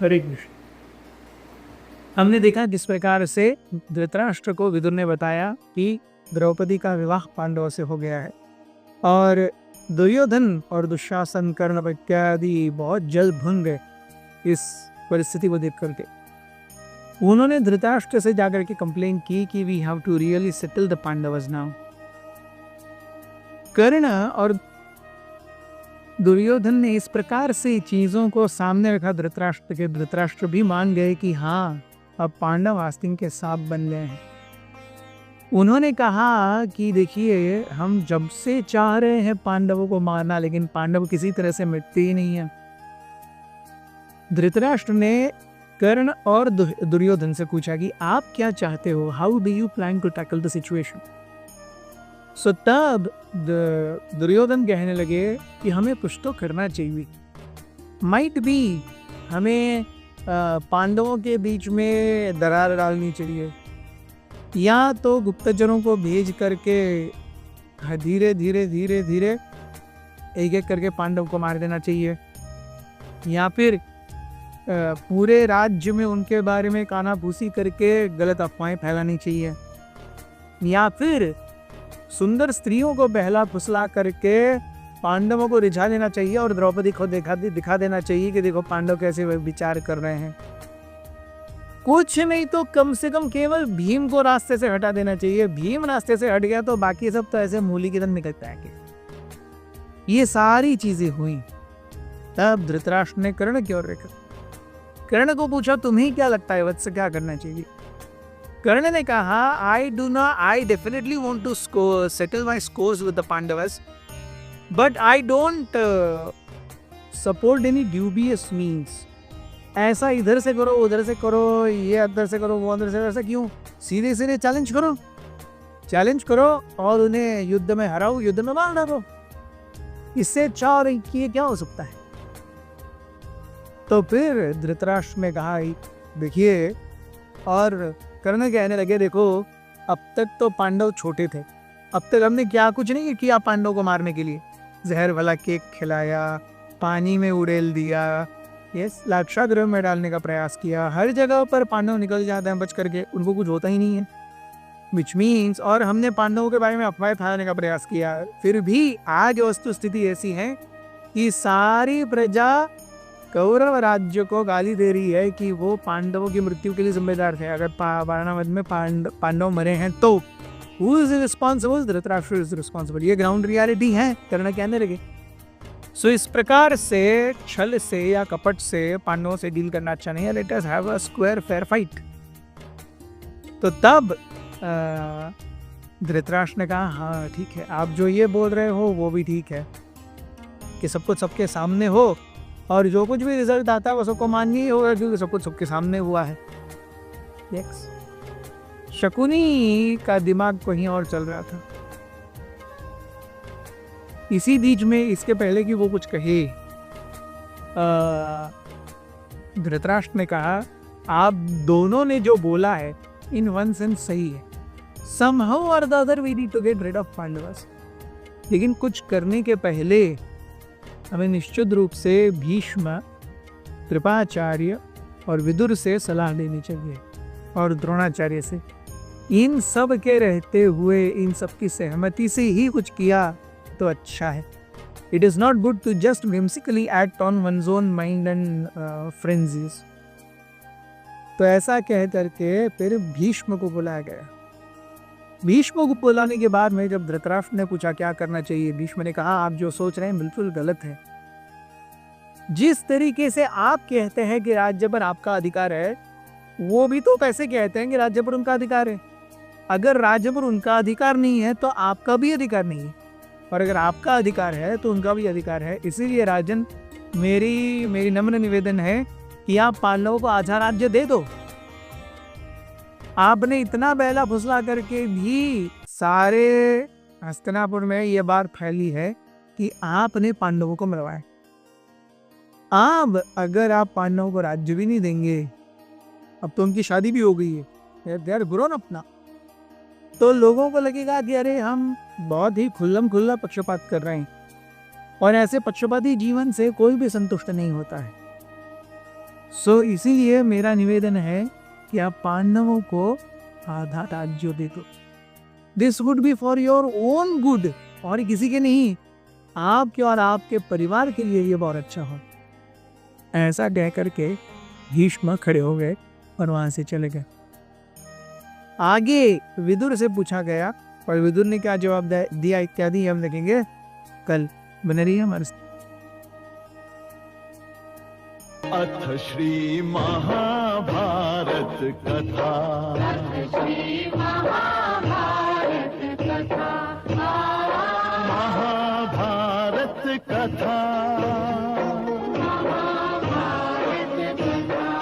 हरे कृष्ण। हमने देखा जिस प्रकार से धृतराष्ट्र को विदुर ने बताया कि द्रौपदी का विवाह पांडवों से हो गया है और दुर्योधन और दुशासन कर्ण इत्यादि बहुत जल्द भुन गए इस परिस्थिति को देख करके। उन्होंने धृतराष्ट्र से जाकर के कंप्लेन की कि we have to really settle the Pandavas now. Karna और दुर्योधन ने इस प्रकार से चीजों को सामने रखा धृतराष्ट्र के। धृतराष्ट्र भी मान गए कि हाँ, अब पांडव आस्तीन के सांप बन गए हैं। उन्होंने कहा कि देखिए, हम जब से चाह रहे हैं पांडवों को मारना, लेकिन पांडव किसी तरह से मिटते ही नहीं है। धृतराष्ट्र ने कर्ण और दुर्योधन से पूछा कि आप क्या चाहते हो, how do you plan to tackle the situation. So तब दुर्योधन कहने लगे कि हमें कुछ तो करना चाहिए। माइट बी हमें पांडवों के बीच में दरार डालनी चाहिए, या तो गुप्तचरों को भेज करके धीरे धीरे धीरे धीरे एक एक करके पांडव को मार देना चाहिए, या फिर पूरे राज्य में उनके बारे में कानाफूसी करके गलत अफवाहें फैलानी चाहिए, या फिर सुंदर स्त्रियों को बहला फुसला करके पांडवों को रिझा देना चाहिए और द्रौपदी को दिखा देना चाहिए कि देखो पांडव कैसे विचार कर रहे हैं। कुछ नहीं तो कम से कम केवल भीम को रास्ते से हटा देना चाहिए। भीम रास्ते से हट गया तो बाकी सब तो ऐसे मूली की तरह निकल जाएंगे। ये सारी चीजें हुई। तब धृतराष्ट्र ने कर्ण की ओर देखा। कर्ण को पूछा, तुम्हें क्या लगता है वत्स, क्या करना चाहिए? कर्ण ने कहा, I definitely want to settle my scores with the Pandavas, but I don't support any dubious means. ऐसा इधर से करो उधर से करो, ये अंदर से करो वो अंदर से, ऐसा क्यों? सीधे सीधे चैलेंज करो और उन्हें युद्ध में हराओ, युद्ध में मार डालो। इससे अच्छा और किए क्या हो सकता है? तो फिर धृतराष्ट्र ने कहा, देखिए, और कर्ण कहने लगे, देखो अब तक तो पांडव छोटे थे, अब तक हमने क्या कुछ नहीं किया पांडव को मारने के लिए। जहर वाला केक खिलाया, पानी में उड़ेल दिया, लाक्षागृह में डालने का प्रयास किया, हर जगह पर पांडव निकल जाते हैं बच करके, उनको कुछ होता ही नहीं है। विच मीन्स, और हमने पांडवों के बारे में अफवाहें फैलाने का प्रयास किया, फिर भी आज वस्तु स्थिति ऐसी है कि सारी प्रजा कौरव राज्य को गाली दे रही है कि वो पांडवों की मृत्यु के लिए जिम्मेदार थे। अगर वारणावत में पांडव मरे हैं तो who is responsible? Dhritarashtra is responsible. ये ग्राउंड रियलिटी है। कर्ण कहने लगे। सो इस प्रकार से छल से या कपट से पांडवों से डील करना अच्छा नहीं है। Let us have a square fair fight. तो तब धृतराष्ट्र ने कहा, हाँ ठीक है, आप जो ये बोल रहे हो वो भी ठीक है कि सब कुछ सबके सामने हो, और जो कुछ भी रिजल्ट आता है वो सबको माननी ही होगा, क्योंकि सब कुछ सबके सामने हुआ है। शकुनी का दिमाग कहीं और चल रहा था। इसी बीच में, इसके पहले कि वो कुछ कहे, धृतराष्ट्र ने कहा, आप दोनों ने जो बोला है इन वन सेंस सही है। Somehow or the other we need to get rid of Pandavas. लेकिन कुछ करने के पहले हमें निश्चित रूप से भीष्म, कृपाचार्य और विदुर से सलाह लेनी चाहिए, और द्रोणाचार्य से। इन सब के रहते हुए, इन सब की सहमति से ही कुछ किया तो अच्छा है। It is not good to just whimsically act on one's own mind and frenzies। तो ऐसा कह करके फिर भीष्म को बुलाया गया। भीष्म को बुलाने के बाद में जब धृतराष्ट्र ने पूछा क्या करना चाहिए, भीष्म ने कहा, आप जो सोच रहे हैं बिल्कुल गलत है। जिस तरीके से आप कहते हैं कि राज्य पर आपका अधिकार है, वो भी तो कैसे कहते हैं कि राज्य पर उनका अधिकार है। अगर राज्य पर उनका अधिकार नहीं है तो आपका भी अधिकार नहीं है, और अगर आपका अधिकार है तो उनका भी अधिकार है। इसीलिए राजन, मेरी नम्र निवेदन है कि आप पांडवों को आधा राज्य दे दो। आपने इतना बहला फुसला करके भी सारे हस्तिनापुर में ये बात फैली है कि आपने पांडवों को मरवाया। अब अगर आप पांडवों को राज्य भी नहीं देंगे, अब तो उनकी शादी भी हो गई है, दे आर ग्रोन अपना, तो लोगों को लगेगा कि अरे हम बहुत ही खुल्ला पक्षपात कर रहे हैं, और ऐसे पक्षपाती जीवन से कोई भी संतुष्ट नहीं होता है। सो इसीलिए मेरा निवेदन है कि आप पांडवों को आधा राज्य दे दो। This would be for your own good, और किसी के नहीं, आपके और आपके परिवार के लिए ये बहुत अच्छा हो। ऐसा कह करके भीष्म खड़े हो गए और वहां से चले गए। आगे विदुर से पूछा गया और विदुर ने क्या जवाब दिया इत्यादि हम देखेंगे कल। बने रहिए हमारे साथ। अथ श्री महाभारत कथा। महाभारत कथा